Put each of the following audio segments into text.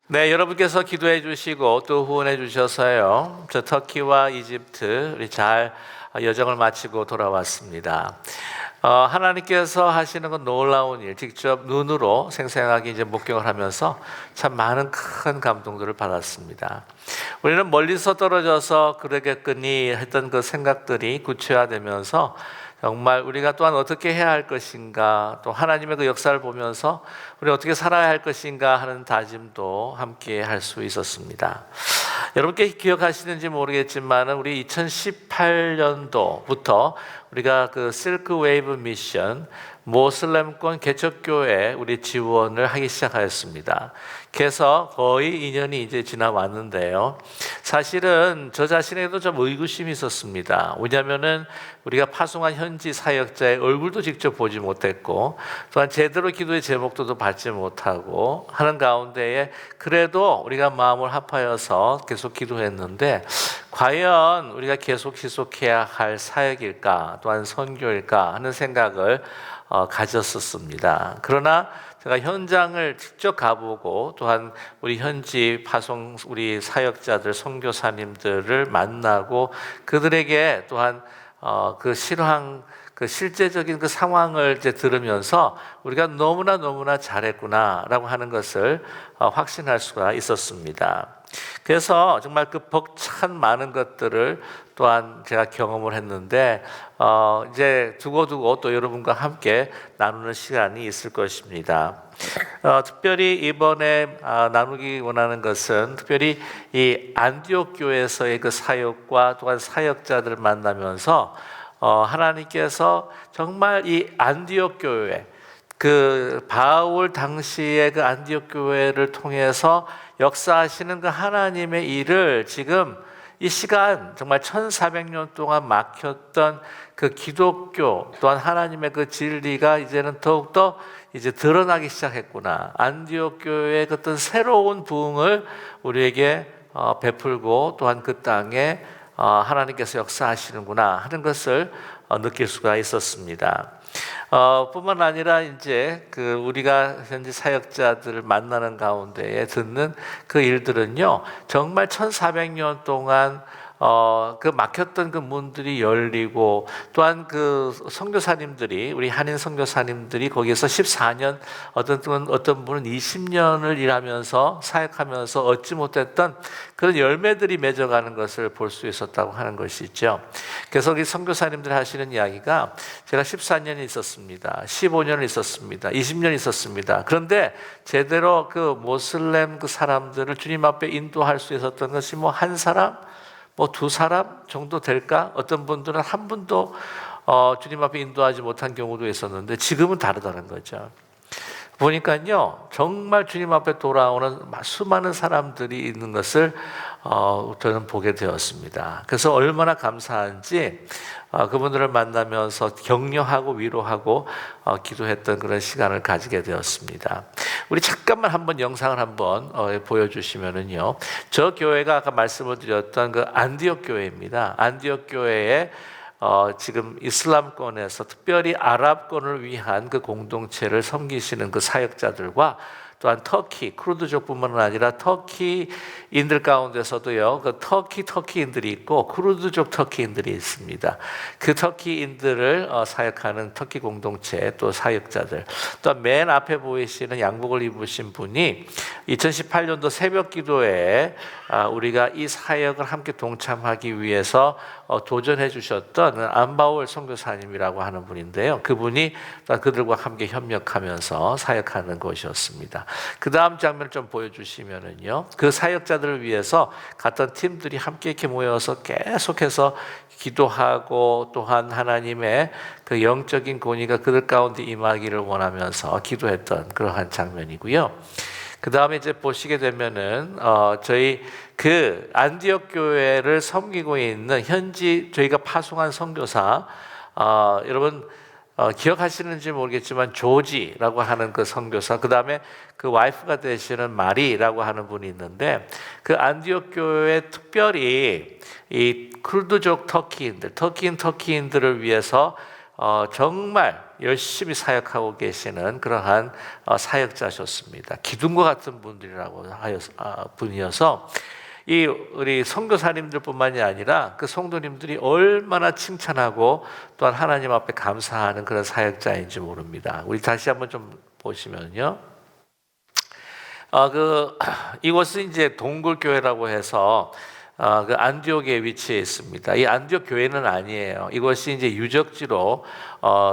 네, 여러분께서 기도해 주시고 또 후원해 주셔서요. 저 터키와 이집트 우리 잘 여정을 마치고 돌아왔습니다. 하나님께서 하시는 건 놀라운 일, 직접 눈으로 생생하게 이제 목격을 하면서 참 많은 큰 감동들을 받았습니다. 우리는 멀리서 떨어져서 그러겠거니 했던 그 생각들이 구체화되면서 정말 우리가 또한 어떻게 해야 할 것인가, 또 하나님의 그 역사를 보면서 우리 어떻게 살아야 할 것인가 하는 다짐도 함께 할 수 있었습니다. 여러분께 기억하시는지 모르겠지만 우리 2018년도부터 우리가 그 실크 웨이브 미션 모슬렘권 개척교회 우리 지원을 하기 시작하였습니다. 그래서 거의 2년이 이제 지나왔는데요. 사실은 저 자신에도 좀 의구심이 있었습니다. 왜냐하면은 우리가 파송한 현지 사역자의 얼굴도 직접 보지 못했고, 또한 제대로 기도의 제목도 받지 못하고 하는 가운데에 그래도 우리가 마음을 합하여서 계속 기도했는데, 과연 우리가 계속 지속해야 할 사역일까, 또한 선교일까 하는 생각을 가졌었습니다. 그러나 제가 현장을 직접 가보고 또한 우리 현지 파송 우리 사역자들 선교사님들을 만나고 그들에게 또한 그 실황 그 실제적인 그 상황을 이제 들으면서 우리가 너무나 잘했구나라고 하는 것을 확신할 수가 있었습니다. 그래서 정말 그 벅찬 많은 것들을 또한 제가 경험을 했는데 이제 두고두고 또 여러분과 함께 나누는 시간이 있을 것입니다. 특별히 이번에 나누기 원하는 것은 특별히 이 안디옥 교회에서의 그 사역과 또한 사역자들을 만나면서 하나님께서 정말 이 안디옥 교회 그 바울 당시의 그 안디옥 교회를 통해서 역사하시는 그 하나님의 일을 지금 이 시간 정말 1400년 동안 막혔던 그 기독교 또한 하나님의 그 진리가 이제는 더욱더 이제 드러나기 시작했구나. 안디옥 교회의 어떤 새로운 부흥을 우리에게 베풀고 또한 그 땅에 하나님께서 역사하시는구나 하는 것을 느낄 수가 있었습니다. 뿐만 아니라 이제 그 우리가 현지 사역자들을 만나는 가운데에 듣는 그 일들은요, 정말 1400년 동안 그 막혔던 그 문들이 열리고 또한 그 선교사님들이 우리 한인 선교사님들이 거기에서 14년 어떤 분은 20년을 일하면서 사역하면서 얻지 못했던 그런 열매들이 맺어가는 것을 볼 수 있었다고 하는 것이죠. 그래서 이 선교사님들 하시는 이야기가 제가 14년 있었습니다. 15년 있었습니다. 20년 있었습니다. 그런데 제대로 그 모슬렘 그 사람들을 주님 앞에 인도할 수 있었던 것이 뭐 한 사람? 뭐 두 사람 정도 될까? 어떤 분들은 한 분도 주님 앞에 인도하지 못한 경우도 있었는데 지금은 다르다는 거죠. 보니까요, 정말 주님 앞에 돌아오는 수많은 사람들이 있는 것을 저는 보게 되었습니다. 그래서 얼마나 감사한지 그분들을 만나면서 격려하고 위로하고 기도했던 그런 시간을 가지게 되었습니다. 우리 잠깐만 한번 영상을 한번 보여주시면은요, 저 교회가 아까 말씀을 드렸던 그 안디옥 교회입니다. 안디옥 교회에 지금 이슬람권에서 특별히 아랍권을 위한 그 공동체를 섬기시는 그 사역자들과 또한 터키, 쿠르드족뿐만 아니라 터키인들 가운데서도요, 그 터키인들이 있고 쿠르드족 터키인들이 있습니다. 그 터키인들을 사역하는 터키 공동체 또 사역자들, 또 맨 앞에 보이시는 양복을 입으신 분이 2018년도 새벽 기도에 우리가 이 사역을 함께 동참하기 위해서 도전해 주셨던 안바울 선교사님이라고 하는 분인데요. 그분이 그들과 함께 협력하면서 사역하는 것이었습니다. 그 다음 장면을 좀 보여주시면은요, 그 사역자들을 위해서 갔던 팀들이 함께 이렇게 모여서 계속해서 기도하고 또한 하나님의 그 영적인 권위가 그들 가운데 임하기를 원하면서 기도했던 그러한 장면이고요. 그 다음에 이제 보시게 되면은 저희 그 안디옥 교회를 섬기고 있는 현지 저희가 파송한 선교사 여러분 기억하시는지 모르겠지만 조지라고 하는 그 선교사, 그 다음에 그 와이프가 되시는 마리라고 하는 분이 있는데, 그 안디옥 교회에 특별히 이 쿠르드족 터키인들을 위해서 정말 열심히 사역하고 계시는 그러한 사역자셨습니다. 기둥과 같은 분이어서 이 우리 선교사님들뿐만이 아니라 그 성도님들이 얼마나 칭찬하고 또한 하나님 앞에 감사하는 그런 사역자인지 모릅니다. 우리 다시 한번 좀 보시면요. 이곳은 이제 동굴교회라고 해서 그 안디옥에 위치해 있습니다. 이 안디옥 교회는 아니에요. 이것이 이제 유적지로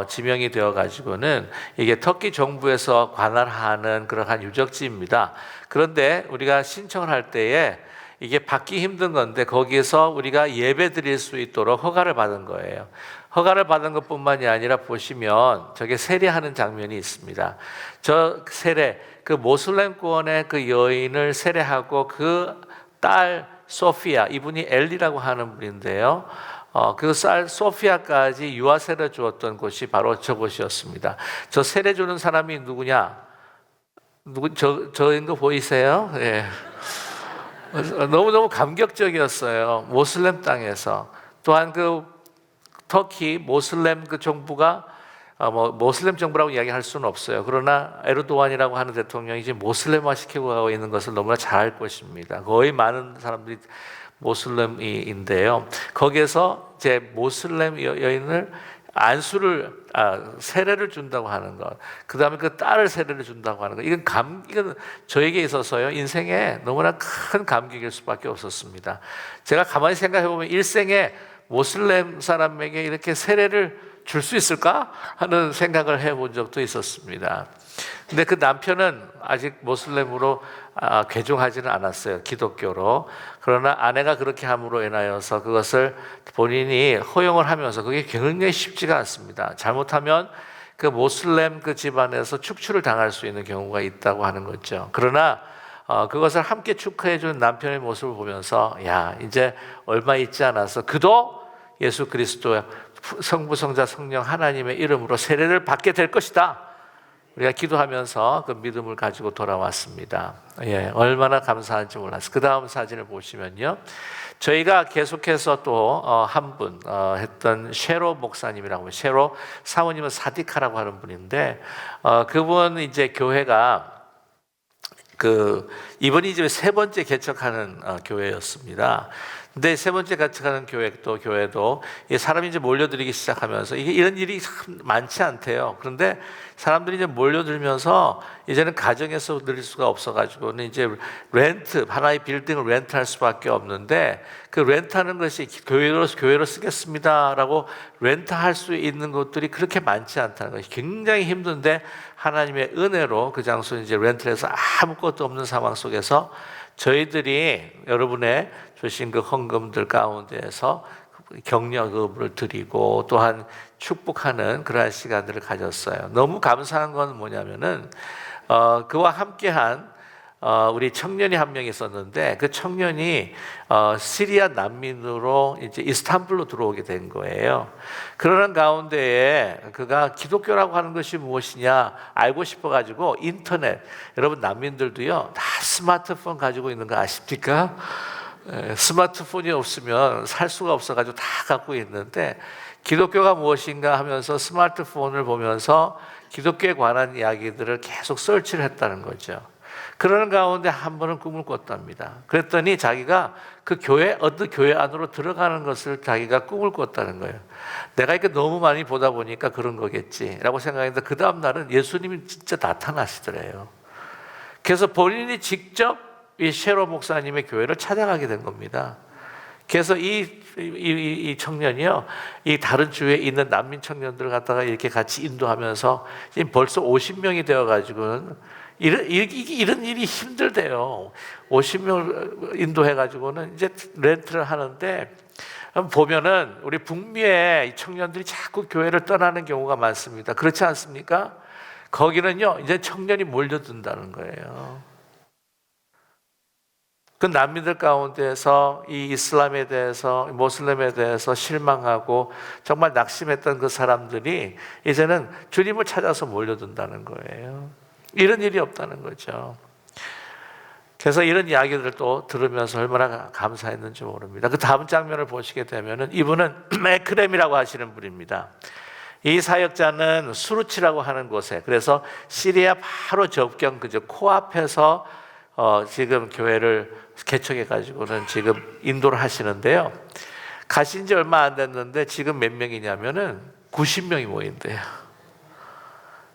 지명이 되어 가지고는 이게 터키 정부에서 관할하는 그러한 유적지입니다. 그런데 우리가 신청을 할 때에 이게 받기 힘든 건데 거기에서 우리가 예배 드릴 수 있도록 허가를 받은 거예요. 허가를 받은 것뿐만이 아니라 보시면 저게 세례하는 장면이 있습니다. 저 세례, 그 모슬렘권의 그 여인을 세례하고 그 딸 소피아, 이분이 엘리라고 하는 분인데요. 그 쌀 소피아까지 유아 세례 주었던 곳이 바로 저곳이었습니다. 저 세례 주는 사람이 누구냐? 저인 거 보이세요? 예. 너무너무 감격적이었어요. 모슬렘 땅에서. 또한 그 터키 모슬렘 그 정부가 모슬렘 정부라고 이야기할 수는 없어요. 그러나 에르도안이라고 하는 대통령이 지금 모슬렘화 시키고 가고 있는 것을 너무나 잘 알 것입니다. 거의 많은 사람들이 모슬렘인데요. 거기에서 이제 모슬렘 여인을 세례를 준다고 하는 것, 그 다음에 그 딸을 세례를 준다고 하는 것, 이건 저에게 있어서요, 인생에 너무나 큰 감격일 수밖에 없었습니다. 제가 가만히 생각해 보면 일생에 모슬렘 사람에게 이렇게 세례를 줄 수 있을까 하는 생각을 해본 적도 있었습니다. 근데 그 남편은 아직 모슬렘으로 개종하지는 않았어요. 기독교로. 그러나 아내가 그렇게 함으로 인하여서 그것을 본인이 허용을 하면서 그게 굉장히 쉽지가 않습니다. 잘못하면 그 모슬렘 그 집안에서 축출을 당할 수 있는 경우가 있다고 하는 거죠. 그러나 그것을 함께 축하해 주는 남편의 모습을 보면서 야, 이제 얼마 있지 않아서 그도 예수 그리스도의 성부, 성자, 성령 하나님의 이름으로 세례를 받게 될 것이다. 우리가 기도하면서 그 믿음을 가지고 돌아왔습니다. 예, 얼마나 감사한지 몰랐어요. 그 다음 사진을 보시면요. 저희가 계속해서 또 한 분 했던 셰로 목사님이라고, 셰로 사모님은 사디카라고 하는 분인데 그분 이제 교회가 이번이 이제 세 번째 개척하는 교회였습니다. 근데 세 번째 개척하는 교회도 사람이 이제 몰려들기 시작하면서 이런 일이 참 많지 않대요. 그런데 사람들이 이제 몰려들면서 이제는 가정에서 드릴 수가 없어가지고는 이제 하나의 빌딩을 렌트할 수밖에 없는데 그 렌트하는 것이 교회로 쓰겠습니다라고 렌트할 수 있는 곳들이 그렇게 많지 않다는 것이 굉장히 힘든데 하나님의 은혜로 그 장소에 이제 렌트해서 아무것도 없는 상황 속에서 저희들이 여러분의 주신 그 헌금들 가운데에서 격려금을 드리고 또한 축복하는 그러한 시간들을 가졌어요. 너무 감사한 건 뭐냐면은 그와 함께한 우리 청년이 한 명 있었는데 그 청년이 시리아 난민으로 이제 이스탄불로 들어오게 된 거예요. 그러는 가운데에 그가 기독교라고 하는 것이 무엇이냐 알고 싶어가지고 인터넷, 여러분 난민들도요 다 스마트폰 가지고 있는 거 아십니까? 스마트폰이 없으면 살 수가 없어가지고 다 갖고 있는데 기독교가 무엇인가 하면서 스마트폰을 보면서 기독교에 관한 이야기들을 계속 서치를 했다는 거죠. 그러는 가운데 한 번은 꿈을 꿨답니다. 그랬더니 자기가 어느 교회 안으로 들어가는 것을 자기가 꿈을 꿨다는 거예요. 내가 이렇게 너무 많이 보다 보니까 그런 거겠지라고 생각했는데 그 다음 날은 예수님이 진짜 나타나시더래요. 그래서 본인이 직접 이 셰로 목사님의 교회를 찾아가게 된 겁니다. 그래서 이 청년이요, 이 다른 주에 있는 난민 청년들을 갖다가 이렇게 같이 인도하면서 지금 벌써 50명이 되어가지고는 이런 일이 힘들대요. 50명 인도해가지고는 이제 렌트를 하는데 보면은 우리 북미의 청년들이 자꾸 교회를 떠나는 경우가 많습니다. 그렇지 않습니까? 거기는요, 이제 청년이 몰려든다는 거예요. 그 난민들 가운데서 이 이슬람에 대해서, 모슬렘에 대해서 실망하고 정말 낙심했던 그 사람들이 이제는 주님을 찾아서 몰려든다는 거예요. 이런 일이 없다는 거죠. 그래서 이런 이야기들을 또 들으면서 얼마나 감사했는지 모릅니다. 그 다음 장면을 보시게 되면은 이분은 맥크렘이라고 하시는 분입니다. 이 사역자는 수르치라고 하는 곳에, 그래서 시리아 바로 접경 그저 코앞에서 지금 교회를 개척해 가지고는 지금 인도를 하시는데요. 가신 지 얼마 안 됐는데 지금 몇 명이냐면은 90명이 모인대요.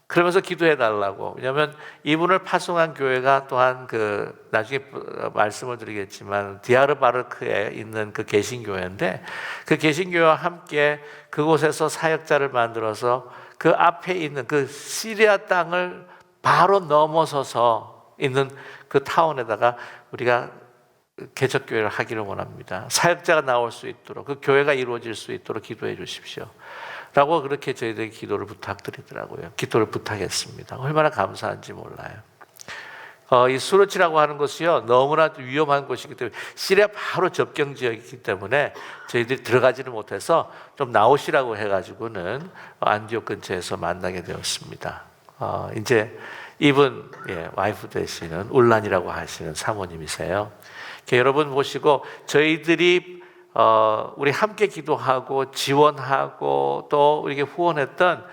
그러면서 기도해 달라고. 왜냐하면 이분을 파송한 교회가 또한 그 나중에 말씀을 드리겠지만 디아르바르크에 있는 그 개신교회인데, 그 개신교회와 함께 그곳에서 사역자를 만들어서 그 앞에 있는 그 시리아 땅을 바로 넘어서서 있는 그 타운에다가 우리가 개척교회를 하기를 원합니다. 사역자가 나올 수 있도록, 그 교회가 이루어질 수 있도록 기도해 주십시오 라고 그렇게 저희들이 기도를 부탁드리더라고요. 기도를 부탁했습니다. 얼마나 감사한지 몰라요. 이 수르치라고 하는 곳이요, 너무나 위험한 곳이기 때문에, 시리아 바로 접경 지역이기 때문에 저희들이 들어가지는 못해서 좀 나오시라고 해가지고는 안디옥 근처에서 만나게 되었습니다. 이제 이분 와이프 되시는 울란이라고 하시는 사모님이세요. 여러분 보시고 저희들이 우리 함께 기도하고 지원하고 또 우리에게 후원했던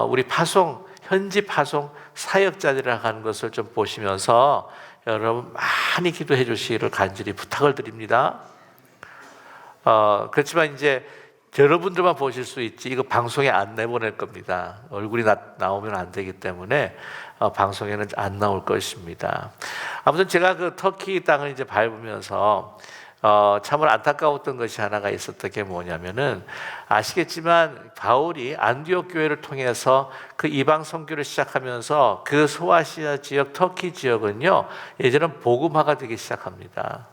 우리 파송, 현지 파송 사역자들이라고 하는 것을 좀 보시면서 여러분 많이 기도해 주시기를 간절히 부탁을 드립니다. 그렇지만 이제 여러분들만 보실 수 있지 이거 방송에 안 내보낼 겁니다. 얼굴이 나오면 안 되기 때문에 방송에는 안 나올 것입니다. 아무튼 제가 그 터키 땅을 이제 밟으면서 참으로 안타까웠던 것이 하나가 있었던 게 뭐냐면은, 아시겠지만 바울이 안디옥 교회를 통해서 그 이방 선교를 시작하면서 그 소아시아 지역, 터키 지역은요 예전은 복음화가 되기 시작합니다.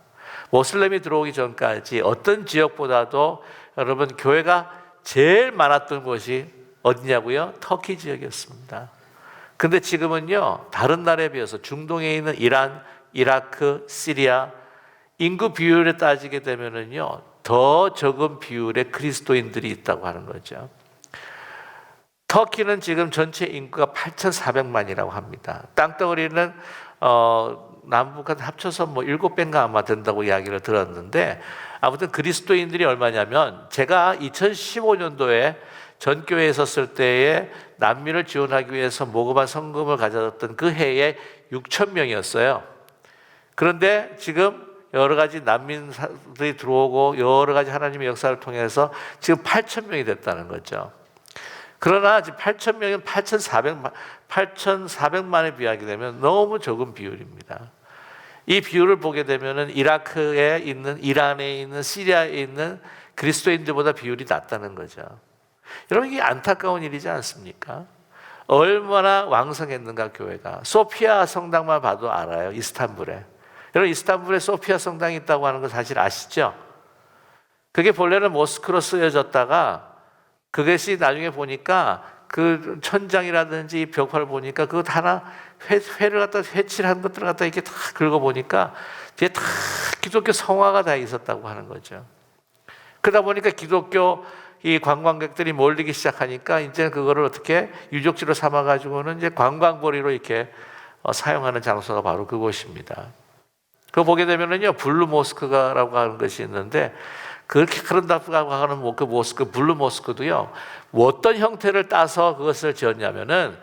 모슬렘이 들어오기 전까지 어떤 지역보다도 여러분 교회가 제일 많았던 곳이 어디냐고요? 터키 지역이었습니다. 근데 지금은요 다른 나라에 비해서 중동에 있는 이란, 이라크, 시리아 인구 비율에 따지게 되면은요 더 적은 비율의 그리스도인들이 있다고 하는 거죠. 터키는 지금 전체 인구가 8,400만이라고 합니다. 땅덩어리는 남북한 합쳐서 뭐 7배인가 아마 된다고 이야기를 들었는데, 아무튼 그리스도인들이 얼마냐면, 제가 2015년도에 전교회에 있었을 때에 난민을 지원하기 위해서 모금한 성금을 가져왔던 그 해에 6,000명이었어요. 그런데 지금 여러 가지 난민들이 들어오고 여러 가지 하나님의 역사를 통해서 지금 8,000명이 됐다는 거죠. 그러나 지금 8,000명은 8,400만에 비하게 되면 너무 적은 비율입니다. 이 비율을 보게 되면은 이라크에 있는, 이란에 있는, 시리아에 있는 그리스도인들보다 비율이 낮다는 거죠. 여러분 이게 안타까운 일이지 않습니까? 얼마나 왕성했는가 교회가. 소피아 성당만 봐도 알아요. 이스탄불에. 여러분 이스탄불에 소피아 성당이 있다고 하는 거 사실 아시죠? 그게 본래는 모스크로 쓰여졌다가 그것이 나중에 보니까 그 천장이라든지 벽화를 보니까 그것 하나 회를 갖다 회칠한 것들을 갖다 이렇게 다 긁어보니까 뒤에 다 기독교 성화가 다 있었다고 하는 거죠. 그러다 보니까 기독교 이 관광객들이 몰리기 시작하니까 이제 그거를 어떻게 유적지로 삼아가지고는 이제 관광거리로 이렇게 사용하는 장소가 바로 그곳입니다. 그거 보게 되면은요, 블루 모스크가라고 하는 것이 있는데, 그렇게 그런다고 하는 그 모스크, 블루 모스크도요, 어떤 형태를 따서 그것을 지었냐면은,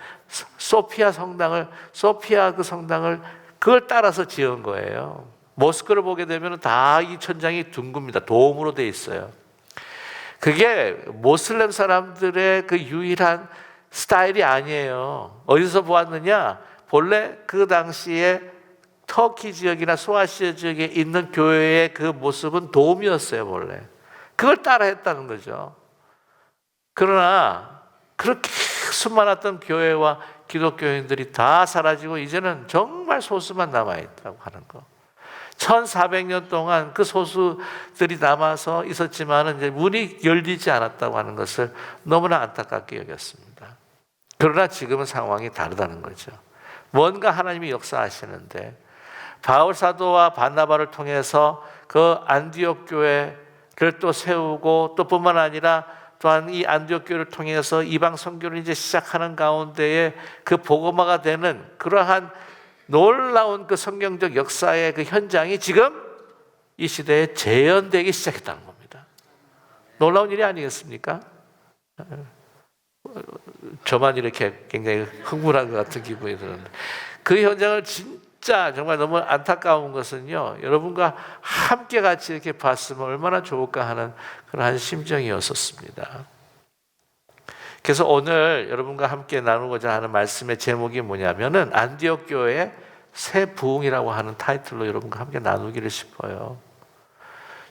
소피아 그 성당을 그걸 따라서 지은 거예요. 모스크를 보게 되면은 다 이 천장이 둥굽니다. 도움으로 돼 있어요. 그게 모슬렘 사람들의 그 유일한 스타일이 아니에요. 어디서 보았느냐? 본래 그 당시에 터키 지역이나 소아시아 지역에 있는 교회의 그 모습은 도움이었어요, 원래. 그걸 따라 했다는 거죠. 그러나 그렇게 수많았던 교회와 기독교인들이 다 사라지고 이제는 정말 소수만 남아있다고 하는 거. 1400년 동안 그 소수들이 남아서 있었지만 이제 문이 열리지 않았다고 하는 것을 너무나 안타깝게 여겼습니다. 그러나 지금은 상황이 다르다는 거죠. 뭔가 하나님이 역사하시는데, 바울 사도와 바나바를 통해서 그 안디옥 교회를 또 세우고, 또 뿐만 아니라 또한 이 안디옥 교회를 통해서 이방 선교를 이제 시작하는 가운데에 그 복음화가 되는 그러한 놀라운 그 성경적 역사의 그 현장이 지금 이 시대에 재현되기 시작했다는 겁니다. 놀라운 일이 아니겠습니까? 저만 이렇게 굉장히 흥분한 것 같은 기분이 드는데, 그 현장을 진짜 정말 너무 안타까운 것은요, 여러분과 함께 같이 이렇게 봤으면 얼마나 좋을까 하는 그런 심정이었었습니다. 그래서 오늘 여러분과 함께 나누고자 하는 말씀의 제목이 뭐냐면은 안디옥 교회의 새 부흥이라고 하는 타이틀로 여러분과 함께 나누기를 싶어요.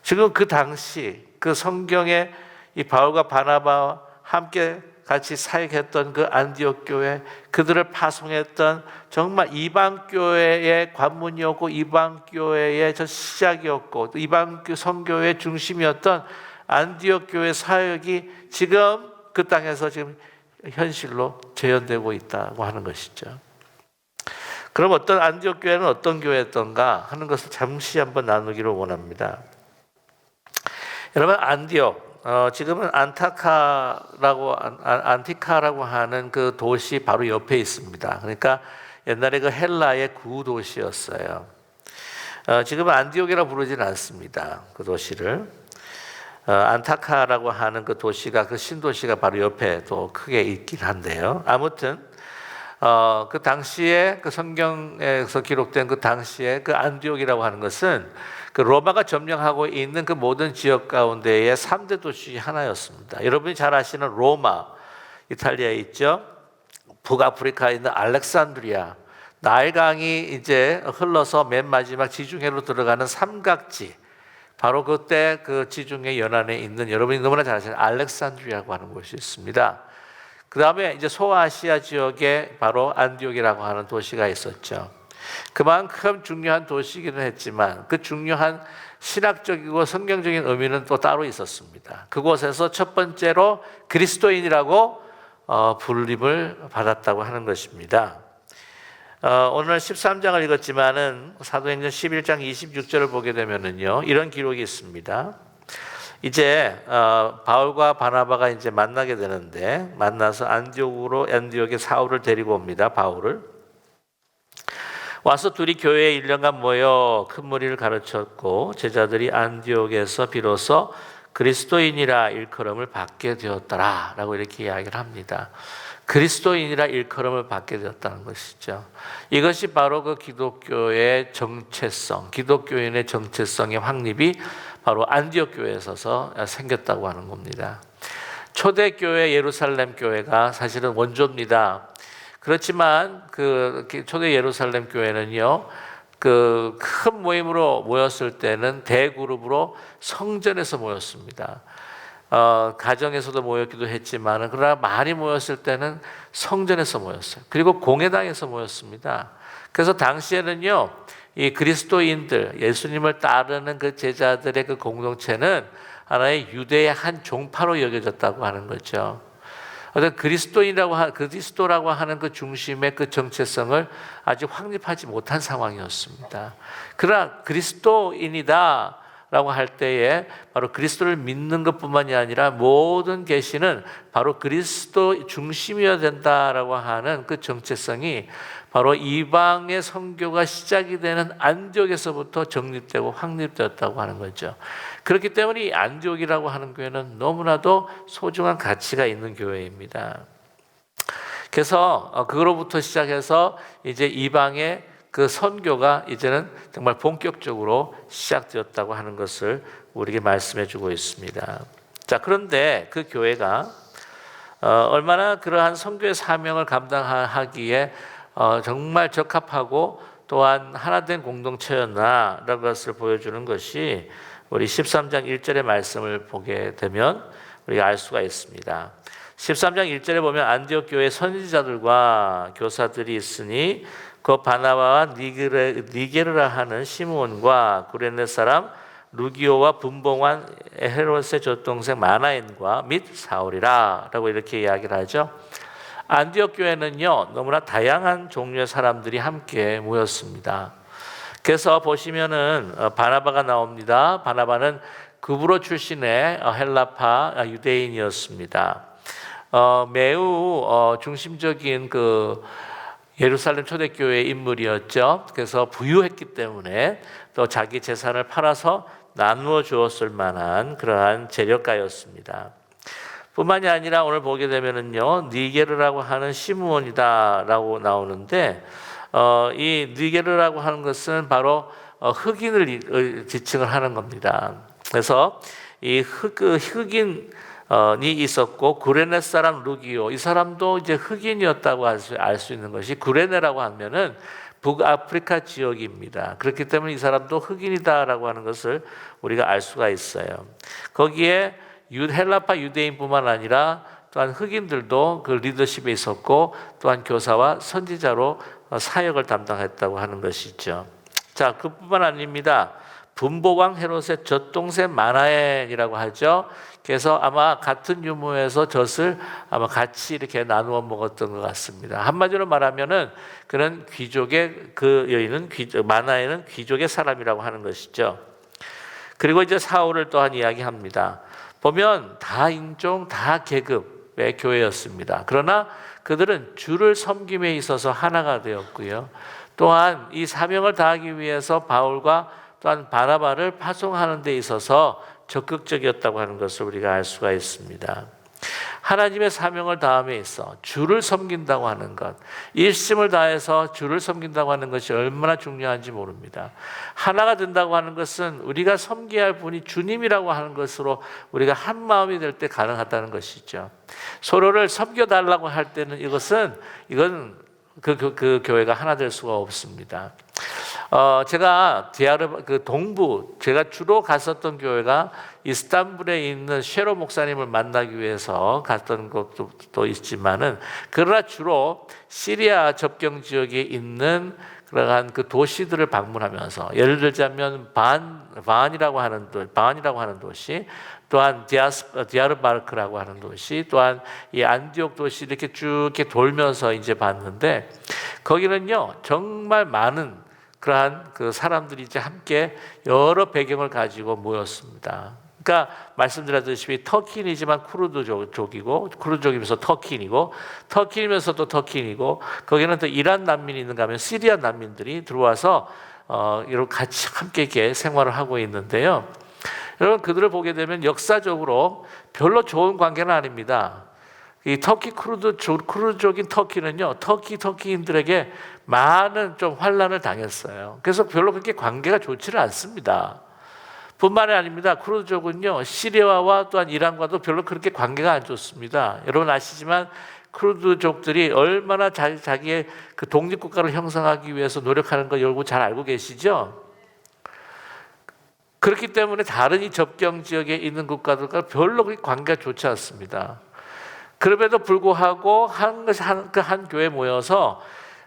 지금 그 당시 그 성경에 이 바울과 바나바와 함께 같이 사역했던 그 안디옥 교회, 그들을 파송했던 정말 이방 교회의 관문이었고 이방 교회의 저 시작이었고 이방 선교의 중심이었던 안디옥 교회 사역이 지금 그 땅에서 지금 현실로 재현되고 있다고 하는 것이죠. 그럼 어떤 안디옥 교회는 어떤 교회였던가 하는 것을 잠시 한번 나누기를 원합니다. 여러분, 안디옥, 지금은 안티카라고 하는 그 도시 바로 옆에 있습니다. 그러니까 옛날에 그 헬라의 구도시였어요. 지금은 안디옥이라고 부르지는 않습니다. 그 도시를. 안타카라고 하는 그 도시가, 그 신도시가 바로 옆에 또 크게 있긴 한데요. 아무튼 그 당시에 그 성경에서 기록된 그 당시에 그 안디옥이라고 하는 것은 그 로마가 점령하고 있는 그 모든 지역 가운데의 3대 도시 하나였습니다. 여러분이 잘 아시는 로마, 이탈리아에 있죠. 북아프리카에 있는 알렉산드리아, 나일강이 이제 흘러서 맨 마지막 지중해로 들어가는 삼각지, 바로 그때 그 지중해 연안에 있는 여러분이 너무나 잘 아시는 알렉산드리아라고 하는 곳이 있습니다. 그 다음에 이제 소아시아 지역에 바로 안디옥이라고 하는 도시가 있었죠. 그만큼 중요한 도시이기는 했지만 그 중요한 신학적이고 성경적인 의미는 또 따로 있었습니다. 그곳에서 첫 번째로 그리스도인이라고 불림을 받았다고 하는 것입니다. 오늘 13장을 읽었지만은 사도행전 11장 26절을 보게 되면은요, 이런 기록이 있습니다. 이제 바울과 바나바가 이제 만나게 되는데, 만나서 안디옥에 사울을 데리고 옵니다. 바울을 와서 둘이 교회에 1년간 모여 큰 무리를 가르쳤고, 제자들이 안디옥에서 비로소 그리스도인이라 일컬음을 받게 되었더라 라고 이렇게 이야기를 합니다. 그리스도인이라 일컬음을 받게 되었다는 것이죠. 이것이 바로 그 기독교의 정체성, 기독교인의 정체성의 확립이 바로 안디옥 교회에 서서 생겼다고 하는 겁니다. 초대교회 예루살렘 교회가 사실은 원조입니다. 그렇지만 그 초대 예루살렘 교회는요, 그 큰 모임으로 모였을 때는 대그룹으로 성전에서 모였습니다. 가정에서도 모였기도 했지만, 그러나 많이 모였을 때는 성전에서 모였어요. 그리고 공회당에서 모였습니다. 그래서 당시에는요, 이 그리스도인들, 예수님을 따르는 그 제자들의 그 공동체는 하나의 유대의 한 종파로 여겨졌다고 하는 거죠. 어떤 그리스도라고 하는 그 중심의 그 정체성을 아직 확립하지 못한 상황이었습니다. 그러나 그리스도인이다 라고 할 때에 바로 그리스도를 믿는 것뿐만이 아니라 모든 계시는 바로 그리스도 중심이어야 된다라고 하는 그 정체성이 바로 이방의 선교가 시작이 되는 안디옥에서부터 정립되고 확립되었다고 하는 거죠. 그렇기 때문에 이 안디옥이라고 하는 교회는 너무나도 소중한 가치가 있는 교회입니다. 그래서 그로부터 시작해서 이제 이방의 그 선교가 이제는 정말 본격적으로 시작되었다고 하는 것을 우리에게 말씀해 주고 있습니다. 자, 그런데 그 교회가 얼마나 그러한 선교의 사명을 감당하기에 정말 적합하고 또한 하나된 공동체였나라는 것을 보여주는 것이 우리 13장 1절의 말씀을 보게 되면 우리가 알 수가 있습니다. 13장 1절에 보면 안디옥 교회 선지자들과 교사들이 있으니 그 바나바와 니게르라 하는 시므온과 구레네 사람 루기오와 분봉한 헤롯의 젖동생 마나엔과 및 사울이라 라고 이렇게 이야기를 하죠. 안디옥 교회는요, 너무나 다양한 종류의 사람들이 함께 모였습니다. 그래서 보시면은 바나바가 나옵니다. 바나바는 구브로 출신의 헬라파 유대인이었습니다. 매우 중심적인 그 예루살렘 초대교회의 인물이었죠. 그래서 부유했기 때문에 또 자기 재산을 팔아서 나누어 주었을 만한 그러한 재력가였습니다. 뿐만이 아니라 오늘 보게 되면은요, 니게르라고 하는 시므온이다라고 나오는데, 이 니게르라고 하는 것은 바로 흑인을 지칭을 하는 겁니다. 그래서 이 흑인이 있었고, 구레네 사람 루기오, 이 사람도 이제 흑인이었다고 알 수 있는 것이, 구레네라고 하면은 북아프리카 지역입니다. 그렇기 때문에 이 사람도 흑인이다라고 하는 것을 우리가 알 수가 있어요. 거기에 헬라파 유대인뿐만 아니라 또한 흑인들도 그 리더십에 있었고, 또한 교사와 선지자로 사역을 담당했다고 하는 것이죠. 자, 그뿐만 아닙니다. 분보왕 헤롯의 젖동생 마나엔이라고 하죠. 그래서 아마 같은 유무에서 젖을 아마 같이 이렇게 나누어 먹었던 것 같습니다. 한마디로 말하면은 그런 귀족의, 그 여인은 마나엔은 귀족의 사람이라고 하는 것이죠. 그리고 이제 사울을 또한 이야기합니다. 보면 다 인종, 다 계급의 교회였습니다. 그러나 그들은 주를 섬김에 있어서 하나가 되었고요. 또한 이 사명을 다하기 위해서 바울과 또한 바나바를 파송하는 데 있어서 적극적이었다고 하는 것을 우리가 알 수가 있습니다. 하나님의 사명을 다함에 있어 주를 섬긴다고 하는 것, 일심을 다해서 주를 섬긴다고 하는 것이 얼마나 중요한지 모릅니다. 하나가 된다고 하는 것은 우리가 섬겨야 할 분이 주님이라고 하는 것으로 우리가 한 마음이 될 때 가능하다는 것이죠. 서로를 섬겨달라고 할 때는 이건 그 교회가 하나 될 수가 없습니다. 제가 동부, 제가 주로 갔었던 교회가 이스탄불에 있는 쉐로 목사님을 만나기 위해서 갔던 것도 있지만은, 그러나 주로 시리아 접경 지역에 있는 그러한 그 도시들을 방문하면서, 예를 들자면 바안이라고 하는 도시, 또한 디아르바르크라고 하는 도시, 또한 이 안디옥 도시 이렇게 쭉 이렇게 돌면서 이제 봤는데, 거기는요 정말 많은 그러한 그 사람들이 이제 함께 여러 배경을 가지고 모였습니다. 그러니까 말씀드렸듯이 터키인이지만 쿠르드족이고, 쿠르드족이면서 터키인이고, 터키이면서도 터키인이고, 거기는 또 이란 난민이 있는가 하면 시리아 난민들이 들어와서 이렇게 같이 함께 이렇게 생활을 하고 있는데요. 여러분, 그들을 보게 되면 역사적으로 별로 좋은 관계는 아닙니다. 이 터키 쿠르드족인 터키는요, 터키인들에게 많은 좀 환란을 당했어요. 그래서 별로 그렇게 관계가 좋지를 않습니다. 뿐만이 아닙니다. 쿠르드족은요, 시리아와 또한 이란과도 별로 그렇게 관계가 안 좋습니다. 여러분 아시지만 쿠르드족들이 얼마나 자기의 그 독립국가를 형성하기 위해서 노력하는 거 여러분 잘 알고 계시죠? 그렇기 때문에 다른 이 접경 지역에 있는 국가들과 별로 그렇게 관계가 좋지 않습니다. 그럼에도 불구하고 한 교회에 모여서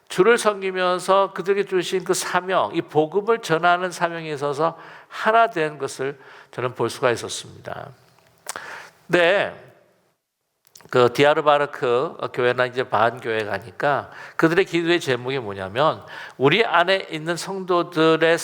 주를 섬기면서 그들에게 주신 그 사명, 이 복음을 전하는 사명에 있어서 하나 된 것을 저는 볼 수가 있었습니다. 네, 그 디아르바르크 교회나 이제 바한 교회 가니까 그들의 기도의 제목이 뭐냐면, 우리 안에 있는 성도들을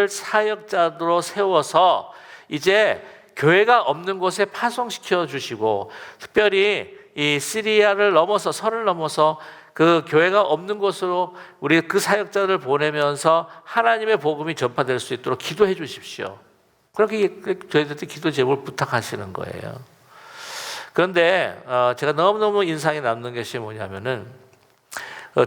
사역자로 세워서 이제 교회가 없는 곳에 파송시켜 주시고, 특별히 이 시리아를 넘어서, 선을 넘어서 그 교회가 없는 곳으로 우리 그 사역자를 보내면서 하나님의 복음이 전파될 수 있도록 기도해 주십시오. 그렇게 저희들한테 기도 제목을 부탁하시는 거예요. 그런데 제가 너무너무 인상에 남는 것이 뭐냐면은,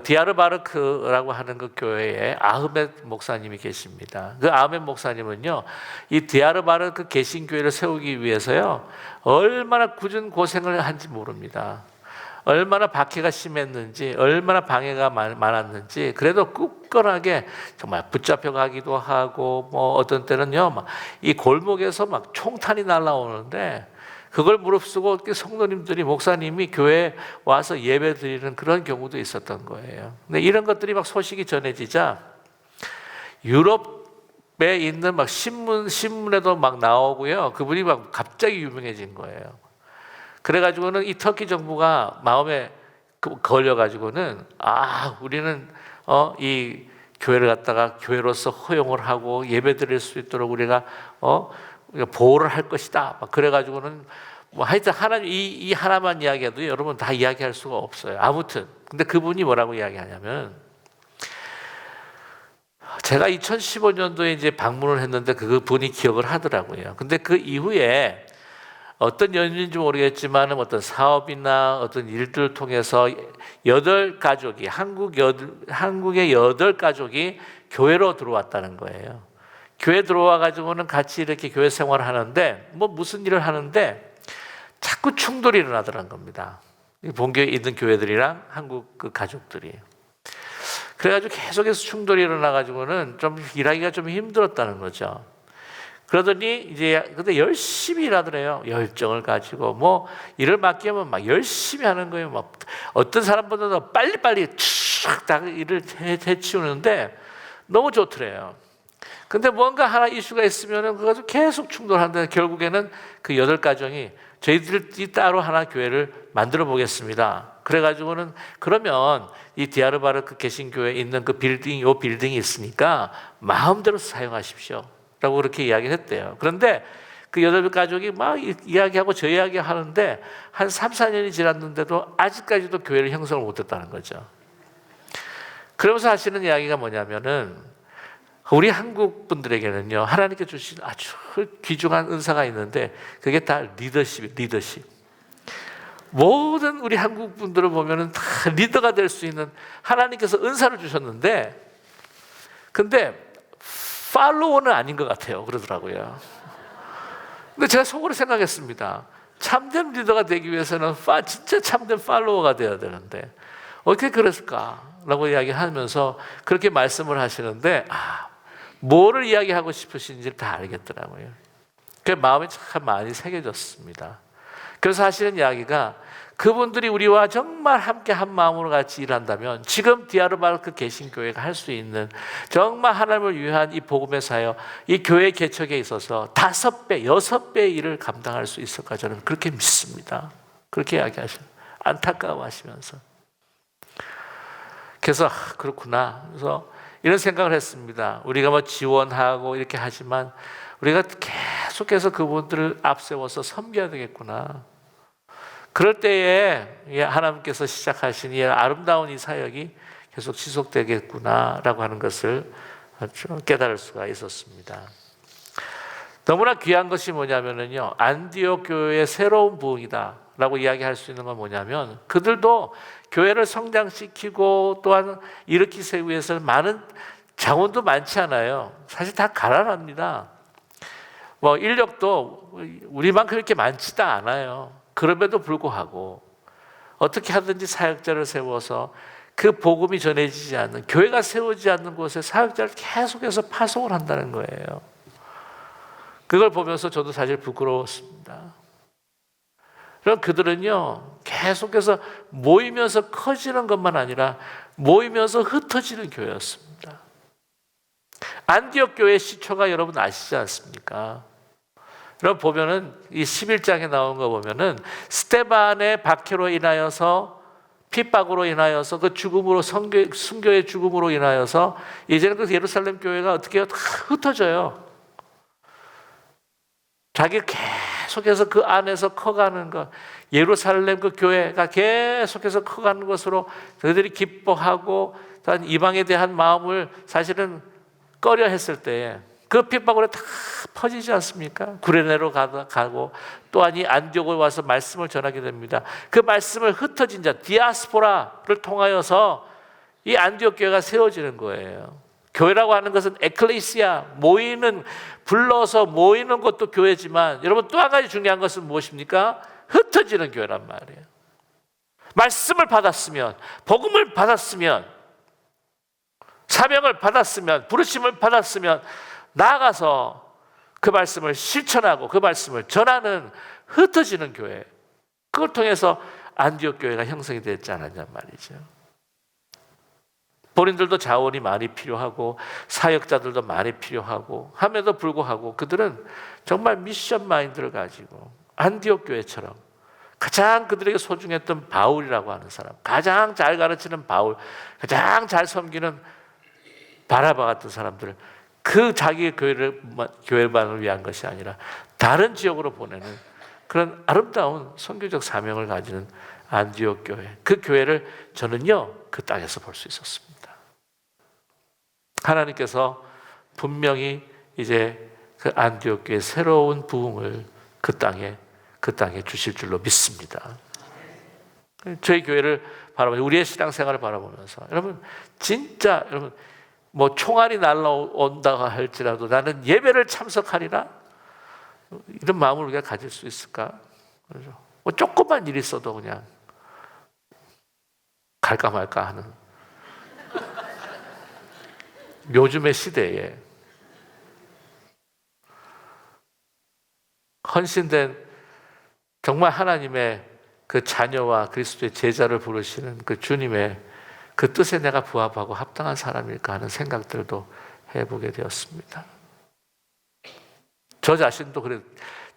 디아르바르크라고 하는 그 교회에 아흐멧 목사님이 계십니다. 그 아흐멧 목사님은요, 이 디아르바르크 개신교회를 세우기 위해서요 얼마나 굳은 고생을 한지 모릅니다. 얼마나 박해가 심했는지, 얼마나 방해가 많았는지, 그래도 굳건하게 정말 붙잡혀 가기도 하고, 뭐 어떤 때는요 막 이 골목에서 막 총탄이 날라오는데 그걸 무릅쓰고 성도님들이, 목사님이 교회에 와서 예배 드리는 그런 경우도 있었던 거예요. 근데 이런 것들이 막 소식이 전해지자 유럽에 있는 막 신문에도 막 나오고요. 그분이 막 갑자기 유명해진 거예요. 그래가지고는 이 터키 정부가 마음에 걸려가지고는, 우리는 이 교회를 갖다가 교회로서 허용을 하고 예배 드릴 수 있도록 우리가 보호를 할 것이다. 막 그래가지고는 뭐 하여튼 하나님 이 하나만 이야기해도 여러분 다 이야기할 수가 없어요. 아무튼 근데 그분이 뭐라고 이야기하냐면, 제가 2015년도에 이제 방문을 했는데 그분이 기억을 하더라고요. 근데 그 이후에 어떤 연유인지 모르겠지만 어떤 사업이나 어떤 일들을 통해서 8가족이 한국의 8가족이 교회로 들어왔다는 거예요. 교회 들어와 가지고는 같이 이렇게 교회 생활을 하는데 무슨 일을 하는데 자꾸 충돌이 일어나더라는 겁니다. 본교에 있는 교회들이랑 한국 그 가족들이. 그래가지고 계속해서 충돌이 일어나가지고는 좀 일하기가 좀 힘들었다는 거죠. 그러더니 이제 근데 열심히 일하더래요. 열정을 가지고 일을 맡기면 막 열심히 하는 거예요. 막 어떤 사람보다도 빨리빨리 촥 일을 해치우는데 너무 좋더래요. 근데 뭔가 하나 이슈가 있으면은 그거 가지고 계속 충돌하는데 결국에는 그 8가정이 저희들이 따로 하나 교회를 만들어 보겠습니다. 그래가지고는 그러면 이 디아르바르크 개신교회에 있는 그 요 빌딩이 있으니까 마음대로 사용하십시오. 라고 그렇게 이야기를 했대요. 그런데 그 8가족이 막 이야기하고 저 이야기 하는데 한 3, 4년이 지났는데도 아직까지도 교회를 형성을 못했다는 거죠. 그러면서 하시는 이야기가 뭐냐면은 우리 한국 분들에게는요, 하나님께 주신 아주 귀중한 은사가 있는데 그게 다 리더십. 모든 우리 한국 분들을 보면은 다 리더가 될 수 있는 하나님께서 은사를 주셨는데 근데 팔로워는 아닌 것 같아요. 그러더라고요. 근데 제가 속으로 생각했습니다. 참된 리더가 되기 위해서는 진짜 참된 팔로워가 되어야 되는데 어떻게 그랬을까라고 이야기하면서 그렇게 말씀을 하시는데 뭐를 이야기하고 싶으신지 다 알겠더라고요. 그 마음이 참 많이 새겨졌습니다. 그래서 하시는 이야기가 그분들이 우리와 정말 함께 한 마음으로 같이 일한다면 지금 디아르바르크 개신교회가 할 수 있는 정말 하나님을 위한 이 복음의 사역, 이 교회 개척에 있어서 5배, 6배의 일을 감당할 수 있을까 저는 그렇게 믿습니다. 그렇게 이야기하셔요. 안타까워하시면서. 그래서 그렇구나. 그래서 이런 생각을 했습니다. 우리가 지원하고 이렇게 하지만 우리가 계속해서 그분들을 앞세워서 섬겨야 되겠구나. 그럴 때에 하나님께서 시작하신 이 아름다운 이 사역이 계속 지속되겠구나라고 하는 것을 깨달을 수가 있었습니다. 너무나 귀한 것이 뭐냐면요, 안디옥 교회의 새로운 부흥이다라고 이야기할 수 있는 건 뭐냐면 그들도 교회를 성장시키고 또한 일으키기 위해서 많은 자원도 많지 않아요. 사실 다 가난합니다. 인력도 우리만큼 이렇게 많지도 않아요. 그럼에도 불구하고 어떻게 하든지 사역자를 세워서 그 복음이 전해지지 않는, 교회가 세우지 않는 곳에 사역자를 계속해서 파송을 한다는 거예요. 그걸 보면서 저도 사실 부끄러웠습니다. 그럼 그들은요, 계속해서 모이면서 커지는 것만 아니라 모이면서 흩어지는 교회였습니다. 안디옥 교회 시초가 여러분 아시지 않습니까? 여러분 보면은 이 11장에 나온 거 보면은 스데반의 박해로 인하여서 핍박으로 인하여서 그 죽음으로 순교의 죽음으로 인하여서 이제는 그 예루살렘 교회가 어떻게 해요? 다 흩어져요. 자기 계속해서 그 안에서 커가는 것, 예루살렘 그 교회가 계속해서 커가는 것으로 그들이 기뻐하고 또한 이방에 대한 마음을 사실은 꺼려 했을 때에 그 핍박으로 다 퍼지지 않습니까? 구레네로 가고 또한 이 안디옥에 와서 말씀을 전하게 됩니다. 그 말씀을 흩어진 자, 디아스포라를 통하여서 이 안디옥 교회가 세워지는 거예요. 교회라고 하는 것은 에클레시아, 불러서 모이는 것도 교회지만 여러분 또 한 가지 중요한 것은 무엇입니까? 흩어지는 교회란 말이에요. 말씀을 받았으면, 복음을 받았으면, 사명을 받았으면, 부르심을 받았으면 나아가서 그 말씀을 실천하고 그 말씀을 전하는 흩어지는 교회, 그걸 통해서 안디옥 교회가 형성이 됐지 않았냐 말이죠. 본인들도 자원이 많이 필요하고 사역자들도 많이 필요하고 함에도 불구하고 그들은 정말 미션 마인드를 가지고 안디옥 교회처럼 가장 그들에게 소중했던 바울이라고 하는 사람, 가장 잘 가르치는 바울, 가장 잘 섬기는 바나바 같은 사람들을 그 자기의 교회만을 위한 것이 아니라 다른 지역으로 보내는 그런 아름다운 선교적 사명을 가지는 안디옥 교회, 그 교회를 저는요 그 땅에서 볼 수 있었습니다. 하나님께서 분명히 이제 그 안디옥 교회의 새로운 부흥을 그 땅에 그 땅에 주실 줄로 믿습니다. 저희 교회를 바라보면서, 우리의 신앙생활을 바라보면서, 여러분 진짜 여러분 뭐 총알이 날라온다고 할지라도 나는 예배를 참석하리라, 이런 마음을 우리가 가질 수 있을까? 그렇죠? 뭐 조그만 일이 있어도 그냥 갈까 말까 하는 요즘의 시대에 헌신된 정말 하나님의 그 자녀와 그리스도의 제자를 부르시는 그 주님의 그 뜻에 내가 부합하고 합당한 사람일까 하는 생각들도 해보게 되었습니다. 저 자신도 그래,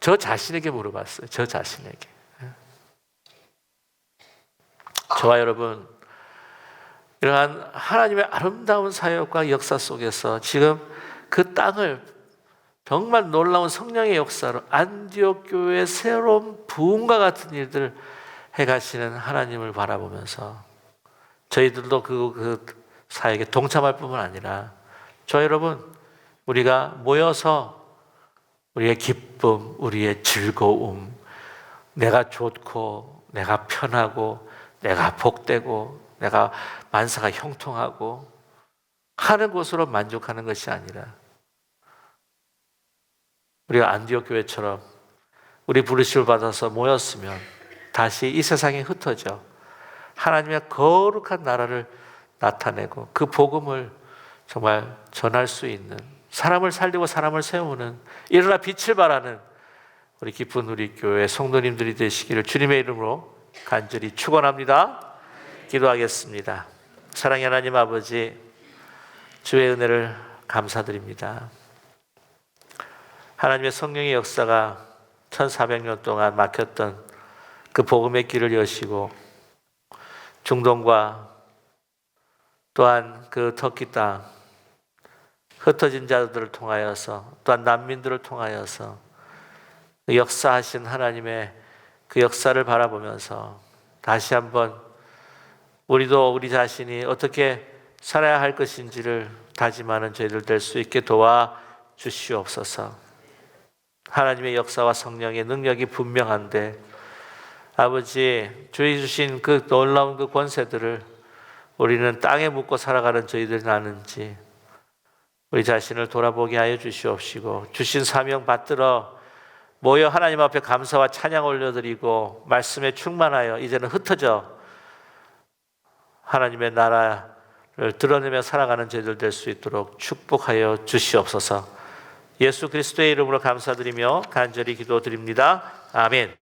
저 자신에게 물어봤어요. 저 자신에게. 저와 여러분, 이러한 하나님의 아름다운 사역과 역사 속에서 지금 그 땅을 정말 놀라운 성령의 역사로 안디옥 교회의 새로운 부흥과 같은 일들을 해가시는 하나님을 바라보면서 저희들도 그 사역에 동참할 뿐만 아니라 저 여러분, 우리가 모여서 우리의 기쁨, 우리의 즐거움, 내가 좋고 내가 편하고 내가 복되고 내가 만사가 형통하고 하는 것으로 만족하는 것이 아니라 우리가 안디옥 교회처럼 우리 부르심을 받아서 모였으면 다시 이 세상에 흩어져 하나님의 거룩한 나라를 나타내고 그 복음을 정말 전할 수 있는, 사람을 살리고 사람을 세우는, 일어나 빛을 발하는 우리 기쁜 우리 교회 성도님들이 되시기를 주님의 이름으로 간절히 축원합니다. 기도하겠습니다. 사랑의 하나님 아버지, 주의 은혜를 감사드립니다. 하나님의 성령의 역사가 1400년 동안 막혔던 그 복음의 길을 여시고 중동과 또한 그 터키 땅 흩어진 자들을 통하여서 또한 난민들을 통하여서 역사하신 하나님의 그 역사를 바라보면서 다시 한번 우리도 우리 자신이 어떻게 살아야 할 것인지를 다짐하는 저희들 될 수 있게 도와주시옵소서. 하나님의 역사와 성령의 능력이 분명한데 아버지, 주의 주신 그 놀라운 그 권세들을 우리는 땅에 묻고 살아가는 저희들이 나는지 우리 자신을 돌아보게 하여 주시옵시고, 주신 사명 받들어 모여 하나님 앞에 감사와 찬양 올려드리고 말씀에 충만하여 이제는 흩어져 하나님의 나라를 드러내며 살아가는 저희들 될 수 있도록 축복하여 주시옵소서. 예수 그리스도의 이름으로 감사드리며 간절히 기도드립니다. 아멘.